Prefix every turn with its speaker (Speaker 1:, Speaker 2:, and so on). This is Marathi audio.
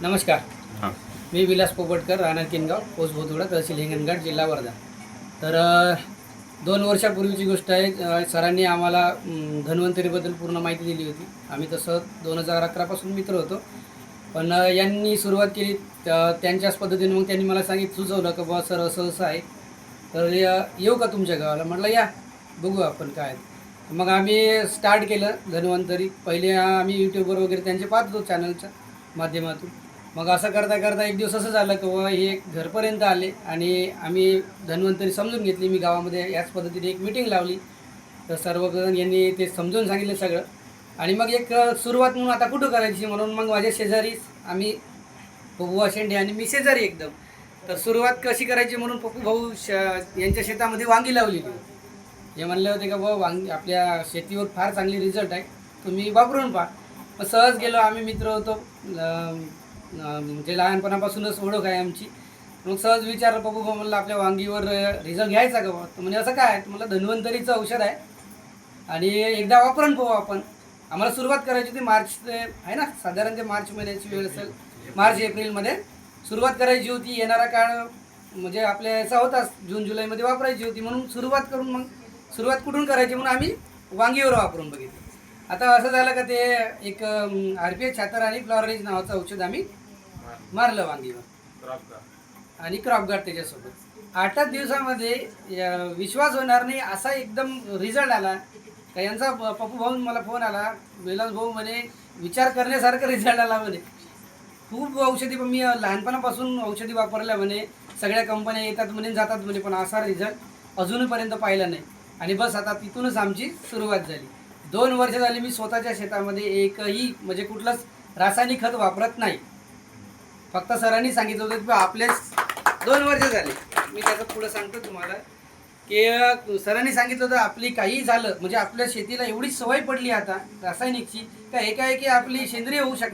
Speaker 1: नमस्कार.
Speaker 2: हां.
Speaker 1: मी विलास पोपटकर, राहणार किनगाव, पोस्ट भोतुडा, तहसील हिंगणघाट, जिल्हा वर्धा. तर 2 वर्षापूर्वीची गोष्ट आहे. सरांनी आम्हाला धन्वंतरीबद्दल पूर्ण माहिती दिली होती. आम्ही तसं 2011 पासून मित्र होतो. पण यांनी सुरुवात केली त्यांच्याच पद्धतीने. मग त्यांनी मला सुचवलं की बुवा सर असं-असं आहे. तर येऊ का तुमच्या गावाला? म्हटलं या, बघू आपण काय आहे. मग आम्ही स्टार्ट केलं धन्वंतरी. पहिले आम्ही यूट्यूबवर वगैरे त्यांचे पाहत होतो चॅनलच्या माध्यमातून. मग असं करता एक दिवस असं झालं की बुवा हे घरपर्यंत आले आणि आम्ही धन्वंतरी समजून घेतली. मी गावामध्ये याच पद्धतीने एक मीटिंग लावली. तर सर्वजण यांनी ते समजून सांगितलं सगळं. आणि मग एक सुरुवात म्हणून आता कुठं करायची म्हणून मग माझ्या शेजारीच आम्ही पप्पू शेंडे आणि मी शेजारी एकदम. तर सुरुवात कशी करायची म्हणून पप्पू भाऊ यांच्या शेतामध्ये वांगी लावलेली होती. हे म्हणले होते का बाबा वांगी आपल्या शेतीवर फार चांगली रिझल्ट आहे, तुम्ही वापरून पहा. मग सहज गेलो, आम्ही मित्र होतो. म्हणजे लहानपणापासूनच ओळख आहे आमची. मग सहज विचारलं पप्पू भाऊ, म्हणलं आपल्या वांगीवर रिझल्ट घ्यायचा का बाबा? तर म्हणजे असं काय आहे? मला धन्वंतरीचं औषध आहे आणि एकदा वापरून पाहू आपण. आम्हाला सुरुवात करायची होती मार्च ते आहे ना, साधारण ते मार्च महिन्याची वेळ असेल, मार्च एप्रिलमध्ये सुरुवात करायची होती. येणारा काळ म्हणजे आपल्या याचा होताच, जून जुलैमध्ये वापरायची होती. म्हणून सुरुवात करून मग सुरुवात कुठून करायची म्हणून आम्ही वांगीवर वापरून बघितलं. आता असं झालं का ते एक RPH छातर आणि फ्लॉरेज नावाचं औषध आम्ही मारलं वांगीवर आणि क्रॉपगार्ड त्याच्यासोबत. 8च दिवसामध्ये विश्वास होणार नाही असा एकदम रिझल्ट आला. का यांचा पप्पू भाऊ मला फोन आला, विलास भाऊ म्हणे विचार करण्यासारखं रिझल्ट आला म्हणे. खूप औषधी मी लहानपणापासून औषधी वापरल्या म्हणे, सगळ्या कंपन्या येतात म्हणे जातात म्हणे, पण असा रिझल्ट अजूनपर्यंत पाहिला नाही. आणि बस आता तिथूनच आमची सुरुवात झाली. 2 वर्ष झाली मी स्वतःच्या शेतामध्ये एकही म्हणजे कुठलंच रासायनिक खत वापरत नाही. फक्त सरांनी सांगितलं होतं की आपल्याच 2 वर्ष झाले. मी त्याचं पुढं सांगतो तुम्हाला की सरांनी सांगितलं होतं आपली काही झालं म्हणजे आपल्या शेतीला एवढी सवय पडली आता रासायनिकची का एकाएकी आपली सेंद्रिय होऊ शकते.